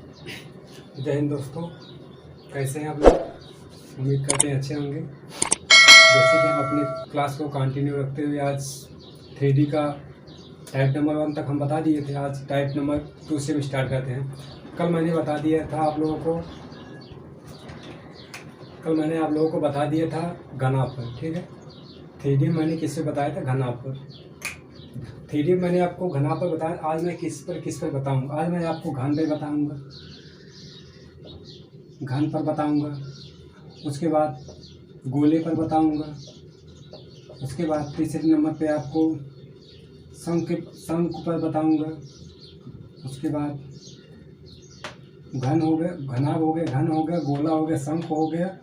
जय हिंद दोस्तों, कैसे हैं आप लोग। उम्मीद करते हैं अच्छे होंगे। जैसे कि हम अपने क्लास को कंटिन्यू रखते हुए आज 3D का टाइप नंबर 1 तक हम बता दिए थे। आज टाइप नंबर 2 से भी स्टार्ट करते हैं। कल मैंने आप लोगों को बता दिया था घनाभ, ठीक है। 3D मैंने किससे बताया था, घनाभ पर। 3D मैंने आपको घनाभ पर बताया। आज मैं किस पर बताऊंगा। आज मैं आपको घन पर बताऊंगा, घन पर बताऊंगा। उसके बाद गोले पर बताऊंगा। उसके बाद तीसरे नंबर पे आपको शंख पर बताऊंगा। उसके बाद घन हो गया, घनाभ हो गया, घन हो गया, गोला हो गया, शंख हो गया।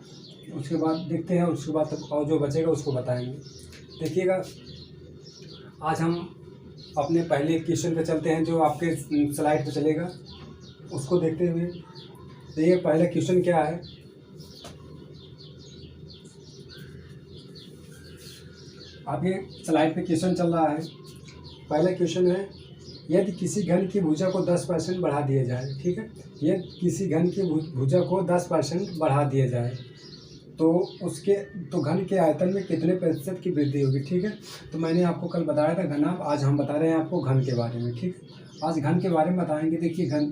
उसके बाद देखते हैं, उसके बाद तक और जो बचेगा उसको बताएंगे। देखिएगा, आज हम अपने पहले क्वेश्चन पे चलते हैं जो आपके स्लाइड पे चलेगा, उसको देखते हुए। देखिए पहला क्वेश्चन क्या है। आपके स्लाइड पे क्वेश्चन चल रहा है। पहला क्वेश्चन है, यदि किसी घन की भुजा को 10% बढ़ा दिया जाए, ठीक है। यदि किसी घन की भुजा को 10% बढ़ा दिया जाए तो घन के आयतन में कितने प्रतिशत की वृद्धि होगी, ठीक है। तो मैंने आपको कल बताया था घनाभ, आज हम बता रहे हैं आपको घन के बारे में, ठीक। आज घन के बारे में बताएंगे। देखिए घन,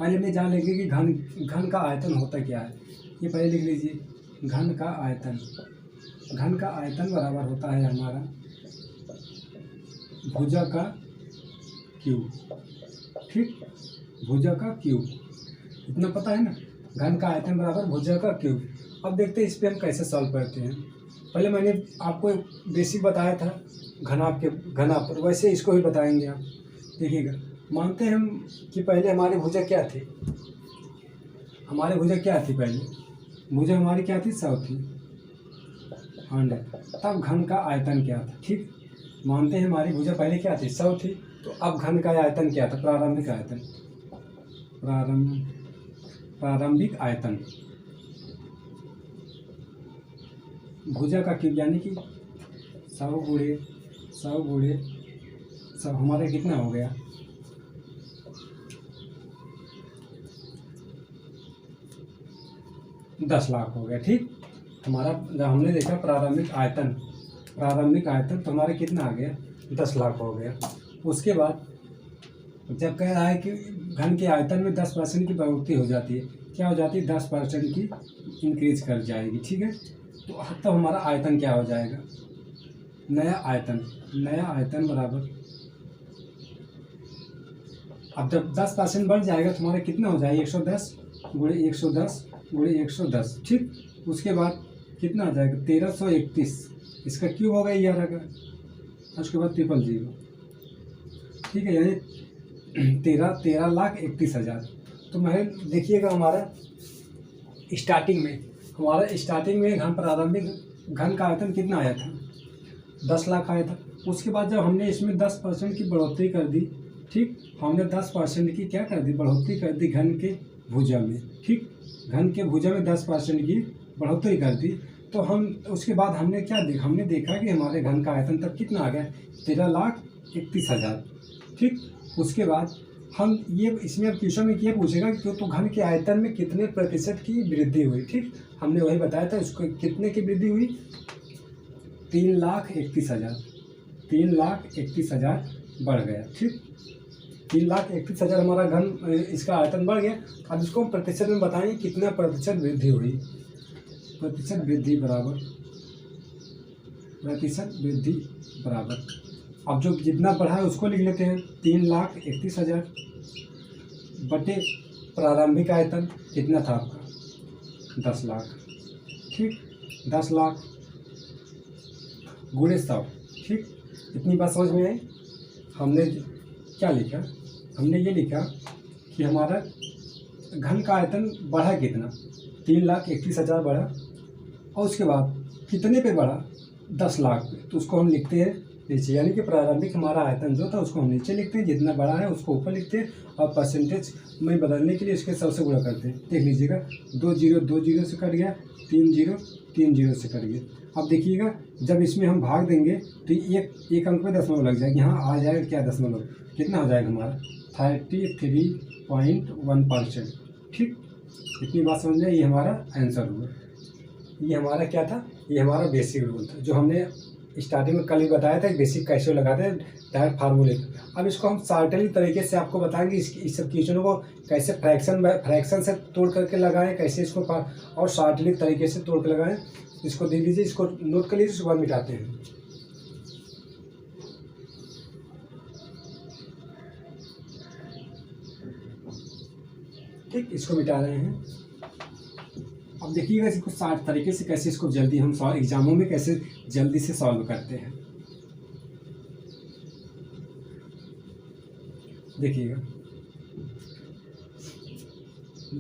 पहले में जान लेंगे कि घन का आयतन होता क्या है। ये पहले लिख लीजिए, घन का आयतन। घन का आयतन बराबर होता है हमारा भुजा का क्यूब, ठीक। भुजा का क्यूब, इतना पता है ना। घन का आयतन बराबर भुजा का क्यूब। अब देखते हैं इस पर हम कैसे सॉल्व करते हैं। पहले मैंने आपको बेसिक बताया था घनाभ पर, वैसे इसको भी बताएंगे आप। देखिएगा, मानते हैं हम कि पहले हमारी भुजा क्या थी। हमारी भुजा क्या थी, पहले भुजा हमारी क्या थी, 100 थी, 100। तब घन का आयतन क्या था, ठीक। मानते हैं हमारी भुजा पहले क्या थी, 100 थी। तो अब घन का आयतन क्या था, प्रारंभिक आयतन। प्रारंभिक आयतन भुजा का क्यूब, यानी कि 100 गुणे 100 हमारा कितना हो गया, 10 लाख हो गया, ठीक। हमारा जब हमने देखा प्रारंभिक आयतन तो हमारा कितना आ गया, 10 लाख हो गया। उसके बाद जब कह रहा है कि घन के आयतन में 10% की बढ़ोतरी हो जाती है, क्या हो जाती है, 10% की इंक्रीज कर जाएगी, ठीक है। तो तब हमारा आयतन क्या हो जाएगा, नया आयतन बराबर, अब जब 10% बढ़ जाएगा तो हमारा कितना हो जाएगा, 110 गुणे 110, ठीक। उसके बाद कितना आ जाएगा, 1331। इसका क्यूब हो गया 11 का। उसके बाद 000, ठीक है, यानी 13,31,000। तो मैं देखिएगा हमारा स्टार्टिंग में घन प्रारंभिक घन का आयतन कितना आया था, 10 लाख आया था। उसके बाद जब हमने इसमें 10% की बढ़ोतरी कर दी, ठीक। हमने 10% की क्या कर दी, बढ़ोतरी कर दी घन के भुजा में, ठीक। घन के भुजा में 10% की बढ़ोतरी कर दी। तो हम उसके बाद हमने क्या देखा, हमने देखा कि हमारे घन का आयतन तब कितना आ गया, 13,31,000, ठीक। उसके बाद हम ये इसमें अब क्वेश्चन में ये पूछेगा कि तो घन के आयतन में कितने प्रतिशत की वृद्धि हुई, ठीक। हमने वही बताया था, उसको कितने की वृद्धि हुई, 3,31,000 बढ़ गया, ठीक। 3,31,000 हमारा घन इसका आयतन बढ़ गया। अब इसको हम प्रतिशत में बताएंगे कितना प्रतिशत वृद्धि हुई। प्रतिशत वृद्धि बराबर, अब जो जितना बढ़ा है उसको लिख लेते हैं, 3,31,000 बटे प्रारंभिक आयतन कितना था आपका, 10 लाख, ठीक। 10 लाख गुणे 100, ठीक। इतनी बात समझ में आई। हमने क्या लिखा, हमने ये लिखा कि हमारा घन का आयतन बढ़ा कितना, 3,31,000 बढ़ा। और उसके बाद कितने पे बढ़ा, 10 लाख पे। तो उसको हम लिखते हैं नीचे, यानी कि प्रारंभिक हमारा आयतन जो था उसको हम नीचे लिखते हैं, जितना बड़ा है उसको ऊपर लिखते हैं, और परसेंटेज में बदलने के लिए इसके 100 से गुणा करते हैं। देख लीजिएगा, 2 0 से कट गया, 3 0 से कट गया। अब देखिएगा, जब इसमें हम भाग देंगे तो एक अंक पे दशमलव लग जाएगा। यहाँ आ जाएगा क्या, दशमलव, कितना हो जाएगा हमारा, 33.1%। ठीक, इतनी बात समझ में, ये हमारा आंसर हुआ। ये हमारा क्या था, ये हमारा बेसिक रूल था जो हमने स्टार्टिंग में कल ही बताया था, बेसिक कैसे लगाते हैं डायरेक्ट फार्मूले। अब इसको हम शार्टली तरीके से आपको बताएंगे, इस सब क्वेश्चनों को कैसे फ्रैक्शन से तोड़ करके लगाएं, कैसे इसको और शार्टली तरीके से तोड़ के लगाएं। इसको दे लीजिए, इसको नोट कर लीजिए, उसके बाद मिटाते हैं। ठीक, इसको मिटा रहे हैं। अब देखिएगा इसको 60 तरीके से कैसे इसको जल्दी हम एग्जामों में कैसे जल्दी से सॉल्व करते हैं। देखिएगा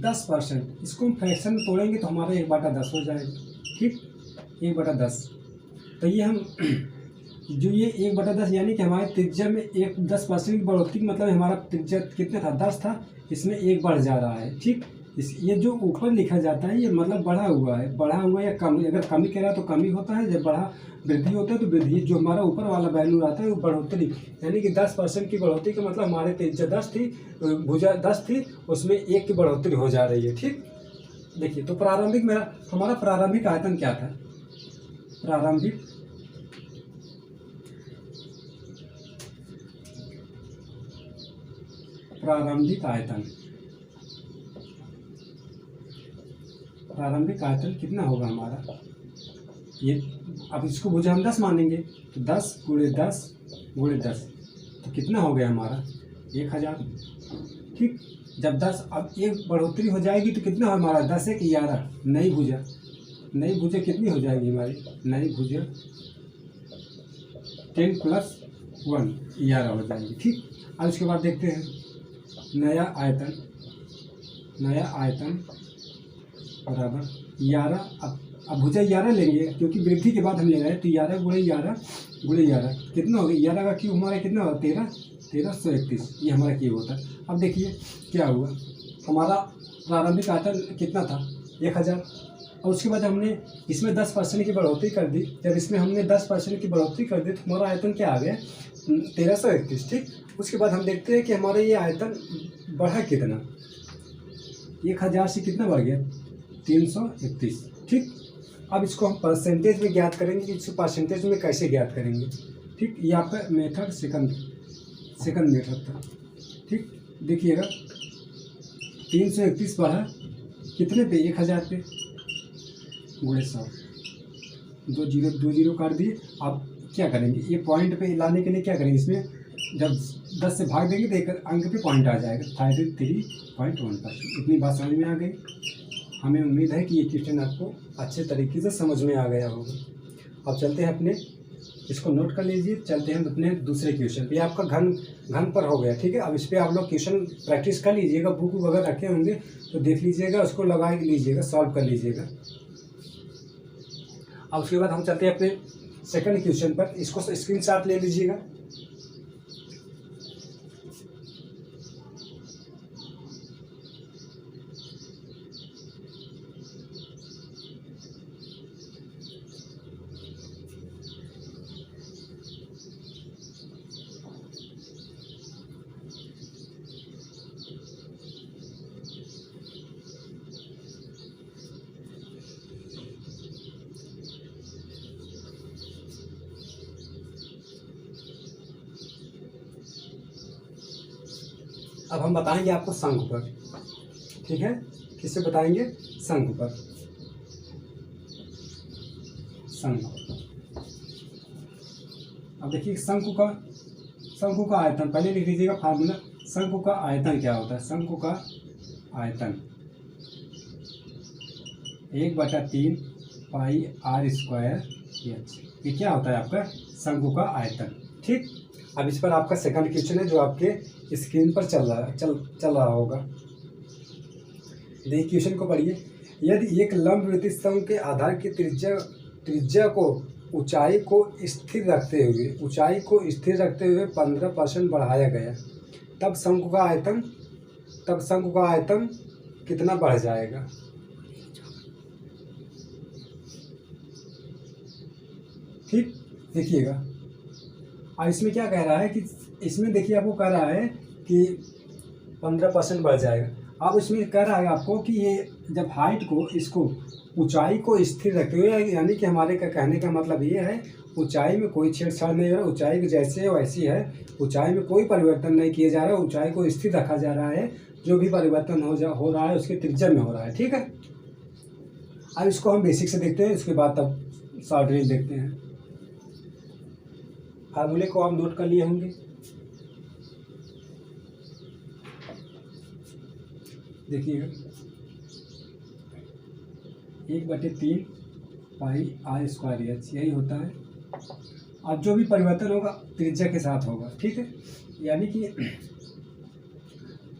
10%, इसको हम फ्रैक्शन में तोड़ेंगे तो हमारा 1/10 हो जाएगा। ठीक, 1/10। तो ये हम जो ये 1/10 यानी कि हमारे त्रिज्या में 10% की बढ़ोतरी, मतलब हमारा त्रिज्या कितना था, 10 था, इसमें 1 बढ़ जा रहा है। ठीक, ये जो ऊपर लिखा जाता है ये मतलब बढ़ा हुआ है, बढ़ा हुआ या कम, अगर कमी कह रहा है तो कमी होता है, जब वृद्धि होता है तो वृद्धि। जो हमारा ऊपर वाला वैल्यू आता है वो बढ़ोतरी, यानी कि 10% की बढ़ोतरी का मतलब हमारे त्रिज्या 10 थी, भुजा 10 थी, उसमें 1 की बढ़ोतरी हो जा रही है। ठीक, देखिए तो प्रारंभिक में हमारा प्रारंभिक आयतन क्या था, प्रारंभिक आयतन, प्रारंभिक आयतन कितना होगा हमारा, ये अब इसको भुजा हम 10 मानेंगे तो 10 गुणे 10 गुणे 10 तो कितना हो गया हमारा 1000। ठीक, जब 10 अब 1 बढ़ोतरी हो जाएगी तो कितना हो हमारा 10 1 11, नई भुजा कितनी हो जाएगी हमारी, नई भुजा 10 + 1 11 हो जाएगी। ठीक, अब उसके बाद देखते हैं नया आयतन बराबर 11। अब भुजा 11 लेंगे क्योंकि वृद्धि के बाद हम ले रहे हैं, तो 11 गुणे 11 कितना हो गया, 11 का क्यूब हमारा कितना होगा 1331, ये हमारा क्यूब होता है। अब देखिए क्या हुआ, हमारा प्रारंभिक आयतन कितना था 1000, और उसके बाद हमने इसमें 10% की बढ़ोतरी कर दी। जब इसमें हमने 10% की बढ़ोतरी कर दी तो हमारा आयतन क्या आ गया 1331। ठीक, उसके बाद हम देखते हैं कि हमारा ये आयतन बढ़ा कितना, 1000 से कितना बढ़ गया 331। ठीक, अब इसको हम परसेंटेज में ज्ञात करेंगे कि इसको परसेंटेज में कैसे ज्ञात करेंगे। ठीक, ये आपका मेथड सेकंड मेथड था। ठीक, देखिएगा 331 बढ़ा कितने पे 1000 पे, गुणे 100, 2 जीरो काट दिए। अब क्या करेंगे, ये पॉइंट पे लाने के लिए क्या करेंगे, इसमें जब 10 से भाग देंगे तो एक अंक पे पॉइंट आ जाएगा 33.1%। इतनी बात समझ में आ गई। हमें उम्मीद है कि ये क्वेश्चन आपको अच्छे तरीके से समझ में आ गया होगा। अब चलते हैं अपने, इसको नोट कर लीजिए, चलते हैं अपने दूसरे क्वेश्चन पे। आपका घन पर हो गया। ठीक है, अब इस पर आप लोग क्वेश्चन प्रैक्टिस कर लीजिएगा, बुक वगैरह रखे होंगे तो देख लीजिएगा, उसको लगा लीजिएगा, सॉल्व कर लीजिएगा। अब उसके बाद हम चलते हैं अपने सेकंड क्वेश्चन पर, इसको स्क्रीनशॉट ले लीजिएगा। अब हम बताएंगे आपको शंकु पर। ठीक है, किससे बताएंगे, शंकु पर। शंकु, अब देखिए शंकु का आयतन पहले लिख लीजिएगा फार्मूला। शंकु का आयतन क्या होता है, शंकु का आयतन 1/3 πr²h, ये क्या होता है आपका शंकु का आयतन। ठीक, अब इस पर आपका सेकंड क्वेश्चन है जो आपके स्क्रीन पर चल रहा होगा। देखिए क्वेश्चन को पढ़िए। यदि एक लंबवृत्तीय शंकु के आधार की त्रिज्या को ऊंचाई को स्थिर रखते हुए 15% बढ़ाया गया, तब शंकु का आयतन कितना बढ़ जाएगा। ठीक, देखिएगा। अब इसमें क्या कह रहा है कि इसमें देखिए आपको कह रहा है कि 15% बढ़ जाएगा। अब इसमें कह रहा है आपको कि ये जब हाइट को इसको ऊंचाई को स्थिर रखते हुए, यानी कि हमारे का कहने का मतलब ये है ऊंचाई में कोई छेड़छाड़ नहीं हो रहा, ऊंचाई जैसे है वैसी है, ऊंचाई में कोई परिवर्तन नहीं किया जा रहा है, ऊंचाई को स्थिर रखा जा रहा है। जो भी परिवर्तन हो रहा है उसके त्रिज्या में हो रहा है। ठीक है, अब इसको हम बेसिक से देखते हैं, उसके बाद तब शॉर्ट रेंज देखते हैं। फार्मूले को आप नोट कर लिए होंगे। देखिएगा 1/3 पाई आर स्क्वायर एच, यही होता है। अब जो भी परिवर्तन होगा त्रिज्या के साथ होगा। ठीक है, यानी कि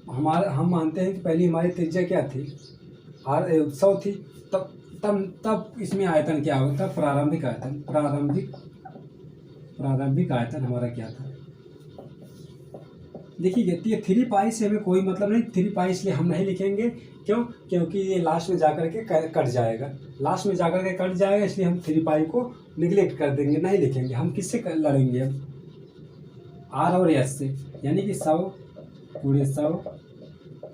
हम मानते हैं कि पहली हमारी त्रिज्या क्या थी, आर 100 थी। तब इसमें आयतन क्या होता है, प्रारंभिक आयतन। प्रारंभिक आयतन हमारा क्या था, देखिए ये 3 पाई से हमें कोई मतलब नहीं। 3 पाई इसलिए हम नहीं लिखेंगे, क्यों? क्योंकि ये लास्ट में जाकर के कट जाएगा, इसलिए हम 3 पाई को निगलेक्ट कर देंगे, नहीं लिखेंगे। हम किससे लड़ेंगे अब, आर और एच से, यानी कि 100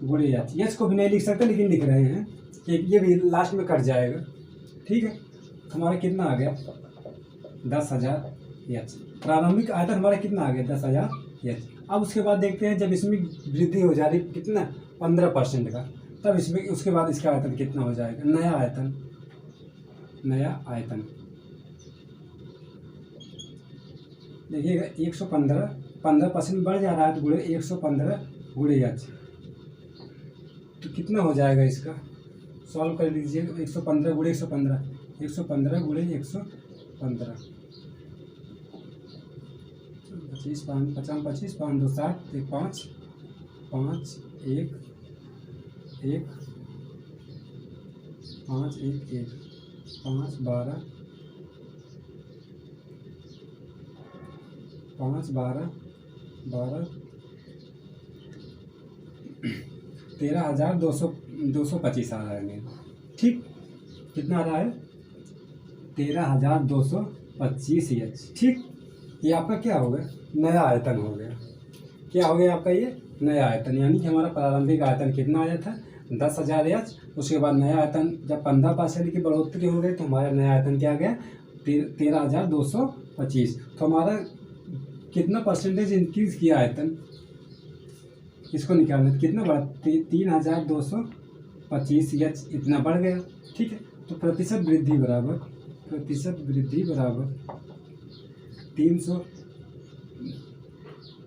गुणे एच। एच को भी नहीं लिख सकते लेकिन लिख रहे हैं कि ये भी लास्ट में कट जाएगा। ठीक है, हमारा कितना आ गया 10,000 एच। प्रारंभिक आयतन हमारा कितना आ गया 10,000 एच। अब उसके बाद देखते हैं जब इसमें वृद्धि हो जा रही कितना 15% का, तब इसमें उसके बाद इसका आयतन कितना हो जाएगा, नया आयतन देखिएगा 15% बढ़ जा रहा है तो गुणे 115 गुणे एच, तो कितना हो जाएगा इसका, सॉल्व कर लीजिए। 115 गुणे 115, 115 गुणे 115, 25 5 50 25 5 2 7 1 5 5 1 1 5 1 1 5 12 5 12 12 13,225 आ रहा है मेरा। ठीक, कितना आ रहा है 13,225 एच। ठीक, ये आपका क्या हो गया, नया आयतन हो गया। क्या हो गया आपका ये नया आयतन, यानी कि हमारा प्रारंभिक आयतन कितना आया था 10,000 एच। उसके बाद नया आयतन जब 15% की बढ़ोतरी हो गई तो हमारा नया आयतन क्या आ गया 13,225। तो हमारा कितना परसेंटेज इंक्रीज किया आयतन, इसको निकालना कितना बढ़ा 3,225 एच, इतना बढ़ गया। ठीक है, तो प्रतिशत वृद्धि बराबर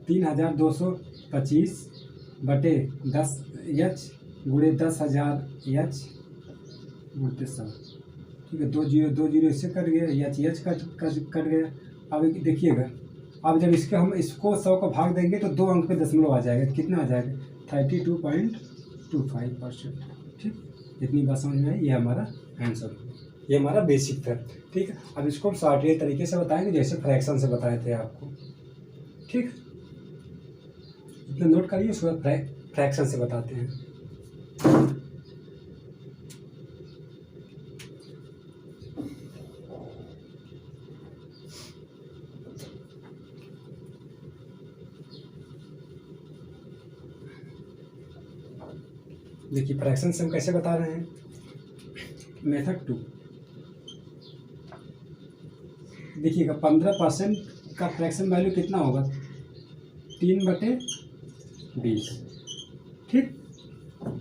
3,225 बटे 10 एच गुणे 10,000 एच गुणे 100। ठीक है, 2 जीरो इससे कट गया, एच कट गया। अब देखिएगा, अब जब हम इसको 100 को भाग देंगे तो 2 अंक पे दशमलव आ जाएगा, कितना आ जाएगा 32.25%। ठीक, इतनी बात समझ में आई, ये हमारा आंसर, ये हमारा बेसिक था। ठीक है, अब इसको हम शॉर्टकट तरीके से बताएंगे जैसे फ्रैक्शन से बताए थे आपको। ठीक, इतना नोट करिए, उसके बाद फ्रैक्शन से बताते हैं। देखिए फ्रैक्शन से हम कैसे बता रहे हैं, मेथड 2। देखिएगा 15% का फ्रैक्शन वैल्यू कितना होगा 3/20। ठीक,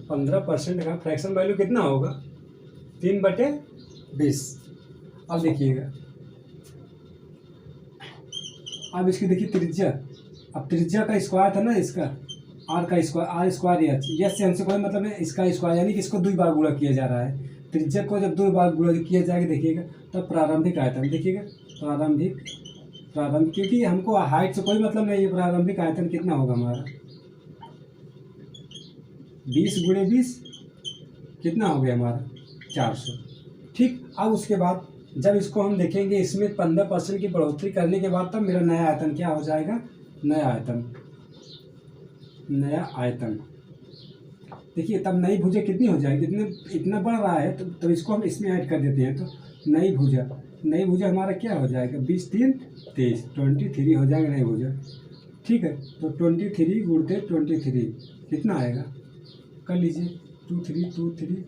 15% का फ्रैक्शन वैल्यू कितना होगा 3/20। अब देखिएगा, अब इसकी देखिए त्रिज्या, अब त्रिज्या का स्क्वायर था ना इसका, आर स्क्वायर एच से हमसे कोई मतलब नहीं, इसका स्क्वायर यानी कि इसको 2 बार गुणा किया जा रहा है। त्रिज्या को जब 2 बार गुणा किया जाएगा देखिएगा तब प्रारंभिक आयतन, देखिएगा प्रारंभिक, क्योंकि हमको हाइट से कोई मतलब नहीं है। प्रारंभिक आयतन कितना होगा हमारा 20 गुणे 20 कितना हो गया हमारा 400। ठीक, अब उसके बाद जब इसको हम देखेंगे इसमें 15% की बढ़ोतरी करने के बाद तब मेरा नया आयतन क्या हो जाएगा, नया आयतन देखिए तब नई भुजा कितनी हो जाएगी, इतना बढ़ रहा है तो इसको हम इसमें ऐड कर देते हैं। तो नई भुजा हमारा क्या हो जाएगा 20 3 23 23 हो जाएगा नई भुजा। ठीक है, तो 23 गुणते 23 कितना आएगा, कर लीजिए, 2 3 2 3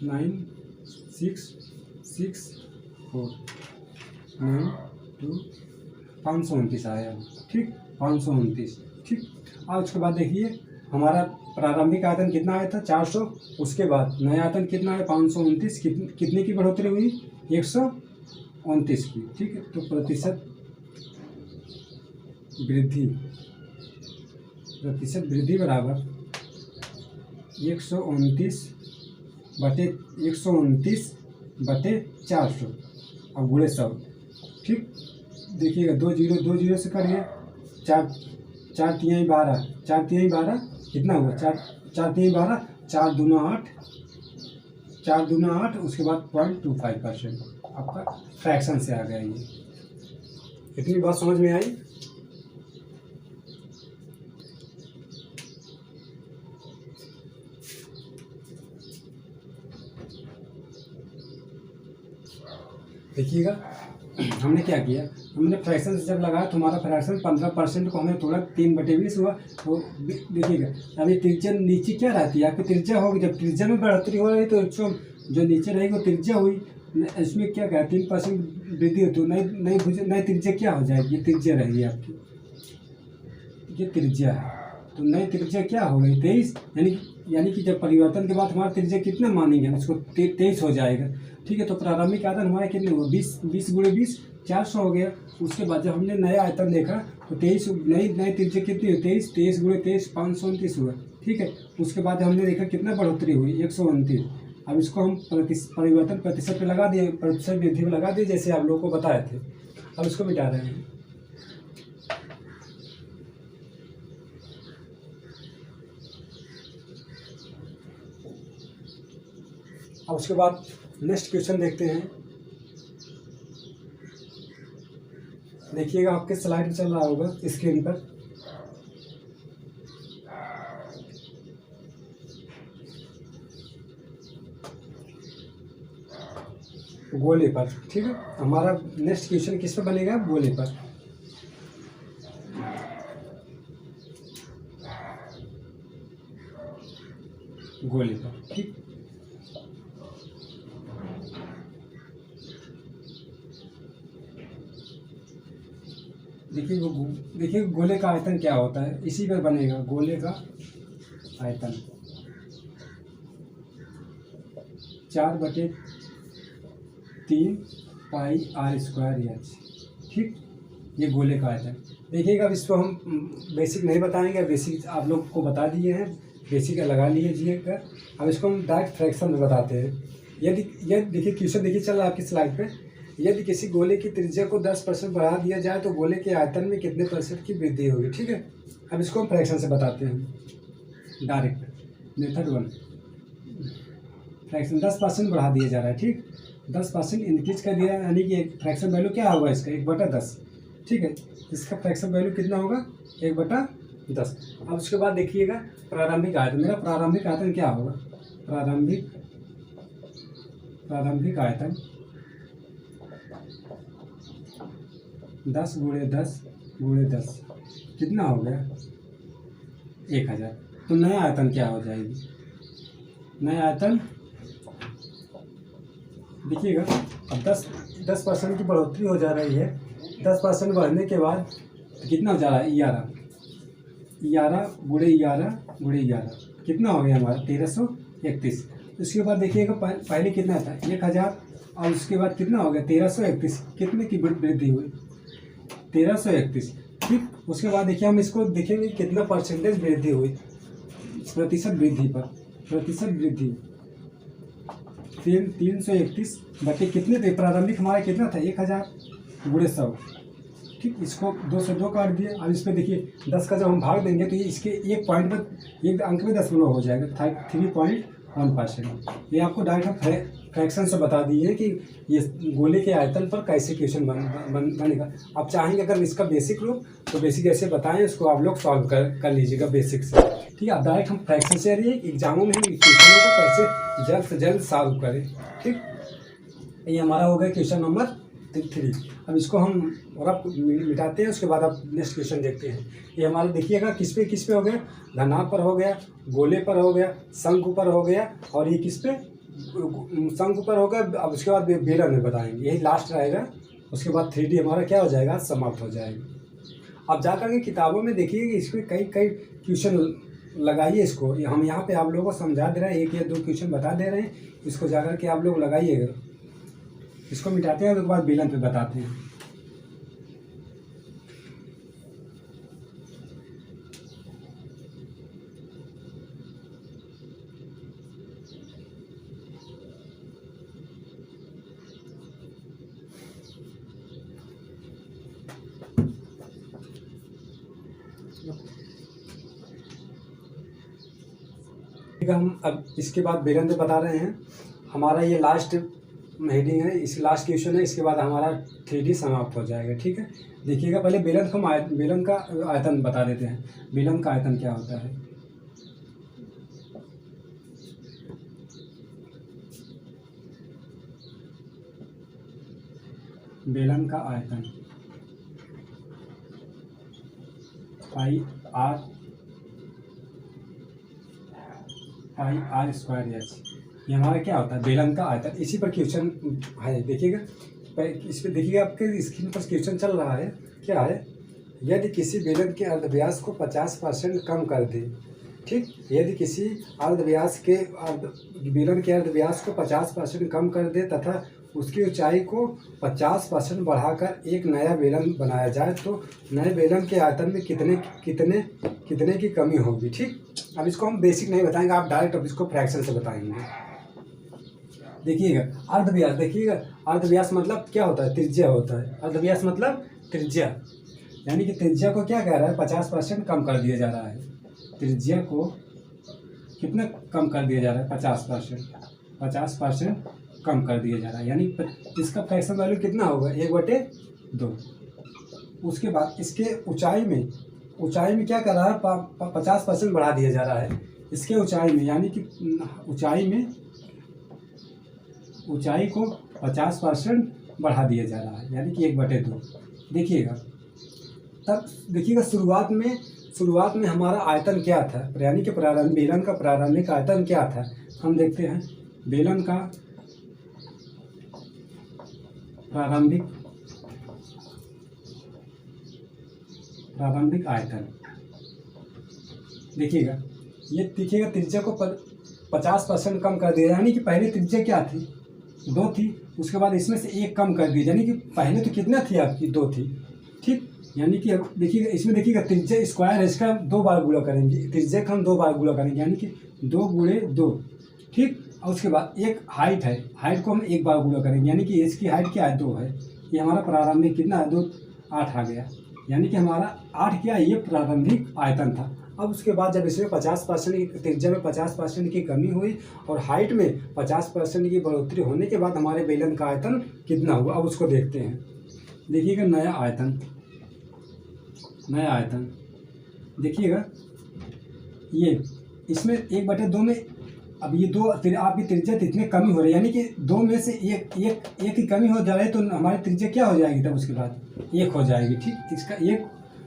9 6 6 4 9 2 529 आया। ठीक, 529। ठीक, और उसके बाद देखिए हमारा प्रारंभिक आयतन कितना आया था, 400। उसके बाद नया आयतन कितना है, 529। कितने की बढ़ोतरी हुई, 129 की। ठीक है, तो प्रतिशत वृद्धि बराबर 129/400 और गुणे 100। ठीक, देखिएगा 2 जीरो से करिए, 4 4 3 12, 4 3 12 कितना हुआ, 4 4 3 12, 4 दूना 8, 4 दूना 8, उसके बाद 0.25% आपका फ्रैक्शन से आ गया। ये इतनी बात समझ में आई। देखिएगा हमने क्या किया, हमने फ्रैक्शन से जब लगाया तो हमारा फ्रैक्शन 15% को हमने तोड़ा, 3/20 हुआ। तो देखिएगा अभी त्रिज्या नीचे क्या रहती है आपकी, त्रिज्या होगी। जब त्रिज्या में बढ़ोतरी हो रही तो जो नीचे रहेगी वो त्रिज्या हुई, इसमें क्या कहा 3% वृद्धि होती है, नई त्रिज्या क्या हो जाएगी, ये त्रिज्या रहेगी आपकी, ये त्रिज्या है। तो नई त्रिज्या क्या हो गई, 23। यानी कि जब परिवर्तन के बाद हमारा त्रिज्या कितना मानेंगे, उसको 23 हो जाएगा। ठीक है, तो प्रारंभिक आयतन हमारे कितने हुआ, 20 गुणे 20 400 हो गया। उसके बाद जब हमने नया आयतन देखा तो 23 नई त्रिज्या कितनी हुई, 23 गुणे 23 529 हुआ। ठीक है, उसके बाद हमने देखा कितना बढ़ोतरी हुई, 129। अब इसको हम परिवर्तन प्रतिशत पे लगा दिए, प्रतिशत वृद्धि में लगा दिए, जैसे आप लोगों को बताए थे। अब इसको मिटा रहे हैं। अब उसके बाद नेक्स्ट क्वेश्चन देखते हैं। देखिएगा आपके स्लाइड में चल रहा होगा स्क्रीन पर। गोले पर। ठीक है, हमारा नेक्स्ट क्वेश्चन किस पर बनेगा, गोले पर। गोले पर। ठीक, देखिए गोले का आयतन क्या होता है, इसी पर बनेगा गोले का आयतन 4/3 पाई r²h। ठीक, ये गोले का आयतन। देखिएगा अब इसको हम बेसिक नहीं बताएंगे, बेसिक आप लोग को बता दिए हैं, बेसिक लगा लीजिएगा। अब इसको हम डायरेक्ट फ्रैक्शन में बताते हैं। यदि देखिए क्वेश्चन देखिए चल रहा है आपकी स्लाइड पे, यदि किसी गोले की त्रिज्या को 10% बढ़ा दिया जाए तो गोले के आयतन में कितने % की वृद्धि होगी। ठीक है, अब इसको हम फ्रैक्शन से बताते हैं, डायरेक्ट मेथड 1। फ्रैक्शन 10% बढ़ा दिया जा रहा है। ठीक, 10% इंक्रीज कर दिया, यानी कि फ्रैक्शन वैल्यू क्या होगा इसका, 1/10। ठीक है, इसका फ्रैक्शन वैल्यू कितना होगा, 1/10। अब उसके बाद देखिएगा प्रारंभिक आयतन, मेरा प्रारंभिक आयतन क्या होगा, प्रारंभिक आयतन 10 गुणे 10 गुणे 10 कितना हो गया, 1000। तो नया आयतन क्या हो जाएगी, नया आयतन देखिएगा अब 10% की बढ़ोतरी हो जा रही है। 10% बढ़ने के बाद कितना हो जा रहा है, 11 गुणे 11 गुणे 11 कितना हो गया हमारा, 1331। उसके बाद देखिएगा पहले कितना था, 1000, और उसके बाद कितना हो गया, 1331। कितने की वृद्धि हुई, 1331। ठीक, उसके बाद देखिए हम इसको देखेंगे कितना % वृद्धि हुई, प्रतिशत वृद्धि पर, प्रतिशत वृद्धि 331 बटे कितने थे, प्रारंभिक हमारा कितना था, 1000 गुणे 100। ठीक, इसको 2 से 2 काट दिए। अब इस पर देखिए 10 का जब हम भाग देंगे तो ये इसके एक पॉइंट में, एक अंक में दशमलव हो जाएगा, 3.1%। ये आपको डायरेक्ट हम फ्रैक्शन से बता दिए कि ये गोले के आयतन पर कैसे क्वेश्चन बनेगा। आप चाहेंगे अगर इसका बेसिक रूप तो बेसिक ऐसे बताएं, उसको आप लोग सॉल्व कर लीजिएगा बेसिक से। ठीक है, आप डायरेक्ट हम फ्रैक्शन से रहिए, एग्जामों में हम क्वेश्चनों को कैसे जल्द से जल्द सॉल्व करें। ठीक, ये हमारा हो गया क्वेश्चन नंबर 3। अब इसको हम रफ मिटाते हैं, उसके बाद आप नेक्स्ट क्वेश्चन देखते हैं। ये हमारा देखिएगा किस पे हो गया, घनाभ पर हो गया, गोले पर हो गया, शंकु पर हो गया, और ये किस पे, शंकु पर हो गया। अब उसके बाद बेलन में बताएंगे, यही लास्ट रहेगा। उसके बाद 3D हमारा क्या हो जाएगा, समाप्त हो जाएगा। अब जा करके किताबों में देखिए कि इसमें कई क्वेश्चन लगाइए। इसको हम यहाँ पे आप लोगों को समझा दे रहे हैं, 1 या 2 क्वेश्चन बता दे रहे हैं, इसको जाकर के आप लोग लगाइएगा। इसको मिटाते हैं, उसके बाद बेलन पे बताते हैं। हम अब इसके बाद बेलन पे बता रहे हैं। हमारा ये लास्ट हेडिंग है, इस लास्ट क्वेश्चन है, इसके बाद हमारा 3D समाप्त हो जाएगा। ठीक है, देखिएगा पहले बेलन का आयतन बता देते हैं। बेलन का आयतन क्या होता है, बेलन का आयतन पाई आर स्क्वायर एच, ये हमारा क्या होता है, बेलन का आयतन। इसी पर क्वेश्चन है, देखिएगा इस पर देखिएगा, आपके स्क्रीन पर क्वेश्चन चल रहा है। क्या है, यदि किसी बेलन के अर्धव्यास को 50% कम कर दे। ठीक, यदि किसी बेलन के अर्धव्यास को 50% कम कर दे तथा उसकी ऊंचाई को 50% बढ़ाकर एक नया बेलन बनाया जाए, तो नए बेलन के आयतन में कितने की कमी होगी। ठीक, अब इसको हम बेसिक नहीं बताएंगे, आप डायरेक्ट अब इसको फ्रैक्शन से बताएंगे। देखिएगा अर्धव्यास, देखिएगा अर्धव्यास मतलब क्या होता है, त्रिज्या होता है। अर्धव्यास मतलब त्रिज्या, यानी कि त्रिज्या को क्या कह रहा है, 50% कम कर दिया जा रहा है। त्रिज्या को कितना कम कर दिया जा रहा है, 50% कम कर दिया जा रहा है, यानी इसका फ्रैक्शन वैल्यू कितना होगा, 1/2। उसके बाद इसके ऊंचाई में क्या कर रहा है, 50% बढ़ा दिया जा रहा है इसके ऊंचाई में, यानी कि ऊंचाई को 50% बढ़ा दिया जा रहा है, यानी कि 1/2। देखिएगा तब देखिएगा शुरुआत में हमारा आयतन क्या था, यानी कि बेलन का प्रारंभिक आयतन क्या था, हम देखते हैं। बेलन का प्रारंभिक आयतन, देखिएगा त्रिज्या को 50% कम कर दिया, यानी कि पहले त्रिज्या क्या थी, 2 थी, उसके बाद इसमें से 1 कम कर दी, यानी कि पहले तो कितना थी आपकी, 2 थी। ठीक, यानी कि अब देखिएगा इसमें देखिएगा त्रिज्या स्क्वायर है, इसका 2 बार गुणा करेंगे, त्रिज्या का हम 2 बार गुणा करेंगे, यानी कि 2 × 2। ठीक, और उसके बाद एक हाइट है, हाइट को हम 1 बार गुणा करेंगे, यानी कि इसकी हाइट क्या है, 2 है। ये हमारा प्रारंभिक कितना है, 2 8 आ गया, यानी कि हमारा 8 क्या है, ये प्रारंभिक आयतन था। अब उसके बाद जब इसमें 50% त्रिज्या में 50% की कमी हुई और हाइट में 50% की बढ़ोतरी होने के बाद हमारे बेलन का आयतन कितना हुआ, अब उसको देखते हैं। देखिएगा नया आयतन देखिएगा, ये इसमें 1/2 में, अब ये 2 आपकी त्रिज्या इतनी कमी हो रही है, यानी कि 2 में से एक की कमी हो जा रही है, तो हमारी त्रिज्या क्या हो जाएगी, तब उसके बाद 1 हो जाएगी। ठीक, इसका 1,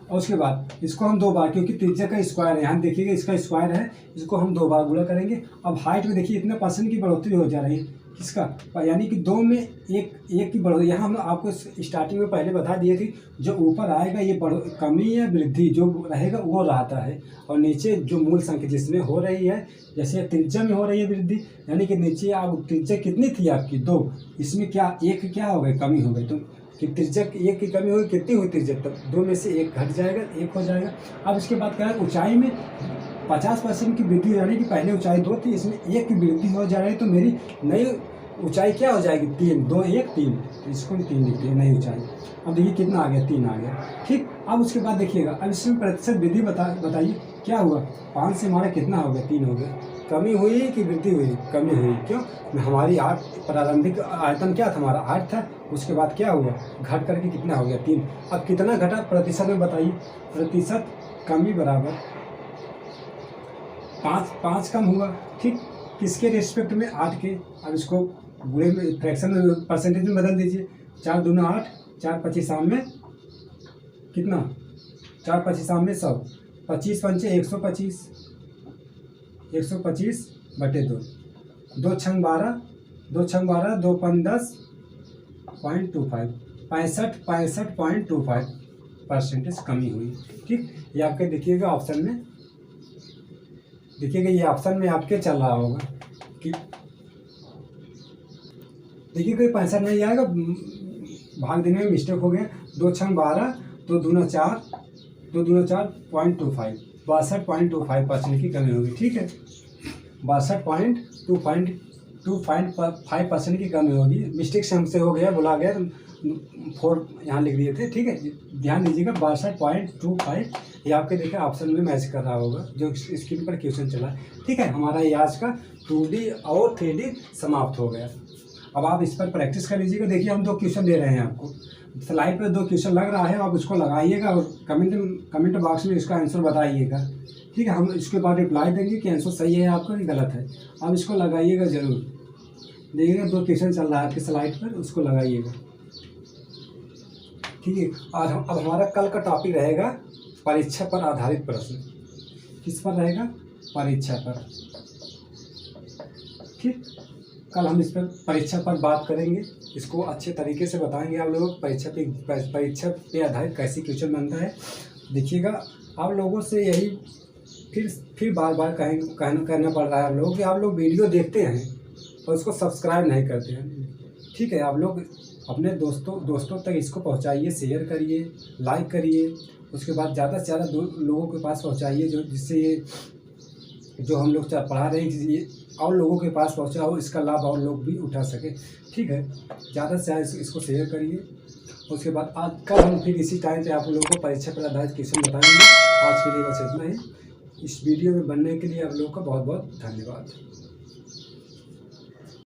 और उसके बाद इसको हम 2 बार, क्योंकि त्रिज्या का स्क्वायर है, यहाँ देखिएगा इसका स्क्वायर है, इसको हम 2 बार गुणा करेंगे। अब हाइट में देखिए इतने % की बढ़ोतरी हो जा रही है, किसका, यानी कि 2 में एक की बढ़ोतरी। यहाँ हम आपको स्टार्टिंग में पहले बता दिए थी, जो ऊपर आएगा ये कमी या वृद्धि जो रहेगा वो रहता है, और नीचे जो मूल संख्या जिसमें हो रही है, जैसे त्रिज्या में हो रही है वृद्धि, यानी कि नीचे आप त्रिज्या कितनी थी आपकी, 2, इसमें क्या 1 क्या हो गई, कमी हो गई, तो कि त्रिज्या 1 की कमी होगी, कितनी हुई त्रिज्या, तब 2 में से 1 घट जाएगा, 1 हो जाएगा। अब इसके बाद क्या है, ऊंचाई में 50% की वृद्धि, यानी कि पहले ऊंचाई 2 थी, इसमें 1 की वृद्धि हो जा रही है, तो मेरी नई ऊंचाई क्या हो जाएगी, 3, 2 1 3, इसको 3 लिखते हैं, नई ऊंचाई। अब देखिए कितना आ गया, 3 आ गया। ठीक, अब उसके बाद देखिएगा, अब इसमें प्रतिशत वृद्धि बताइए क्या हुआ, 5 से हमारा कितना हो गया, 3 हो गया। कमी हुई कि वृद्धि हुई, कमी हुई, क्यों, हमारी 8 प्रारंभिक आयतन क्या था, हमारा 8 था, उसके बाद क्या हुआ, घट करके कितना हो गया, 3। अब कितना घटा प्रतिशत में बताइए, प्रतिशत कमी बराबर 5 कम हुआ। ठीक, किसके रेस्पेक्ट में, 8 के। अब इसको गुणे में फ्रैक्शन में परसेंटेज में बदल दीजिए, 4 दूना 8, 4 25 शाम में कितना, 4 25 शाम में 100, 25 पंचे 125, 125 बटे 2, 2 छंग 12, 2 छंग 12, 2 पन 10.25, 65.25% कमी हुई। ठीक, ये आपके देखिएगा ऑप्शन में, देखिएगा ये ऑप्शन में आपके चल रहा होगा कि देखिए कोई 65 नहीं आएगा, भाग देने में मिस्टेक हो गया। 2 छंग 12, 2 दूना 4, 2 दूना 4.25, 62.25% की कमी होगी। ठीक है, 62.25% की कमी होगी। मिस्टेक से हमसे हो गया, बुला गया, 4 यहाँ लिख दिए थे। ठीक है, ध्यान दीजिएगा 62.25 ये आपके देखिए ऑप्शन में मैच कर रहा होगा जो स्क्रीन पर क्वेश्चन चला है। ठीक है, हमारा ये आज का 2D और 3D समाप्त हो गया। अब आप इस पर प्रैक्टिस कर लीजिएगा। देखिए हम 2 क्वेश्चन दे रहे हैं आपको, स्लाइड पर 2 क्वेश्चन लग रहा है, आप उसको लगाइएगा और कमेंट बॉक्स में इसका आंसर बताइएगा। ठीक है, हम इसके बाद रिप्लाई देंगे कि आंसर सही है आपका कि गलत है। आप इसको लगाइएगा ज़रूर। देखिएगा 2 क्वेश्चन चल रहा है आपकी स्लाइड पर, उसको लगाइएगा। ठीक है, अब हमारा कल का टॉपिक रहेगा परीक्षा पर आधारित प्रश्न। किस पर रहेगा? परीक्षा पर। ठीक, कल हम इस पर परीक्षा पर बात करेंगे, इसको अच्छे तरीके से बताएंगे आप लोगों को परीक्षा पे आधारित कैसे क्वेश्चन बनता है। देखिएगा आप लोगों से यही फिर बार बार कहना पड़ रहा है आप लोगों कि आप लोग वीडियो देखते हैं और उसको सब्सक्राइब नहीं करते हैं। ठीक है, आप लोग अपने दोस्तों तक इसको पहुंचाइए, शेयर करिए, लाइक करिए, उसके बाद ज़्यादा से ज़्यादा लोगों के पास पहुंचाइए जिससे ये जो हम लोग पढ़ा रहे हैं ये और लोगों के पास पहुंचा हो, इसका लाभ और लोग भी उठा सके। ठीक है, ज़्यादा से ज़्यादा इसको शेयर करिए। उसके बाद आज कल हम फिर इसी टाइम पे आप लोगों को परीक्षा पर आधारित क्वेश्चन बताएंगे। आज के लिए बस इतना ही। इस वीडियो में बनने के लिए आप लोगों का बहुत बहुत धन्यवाद।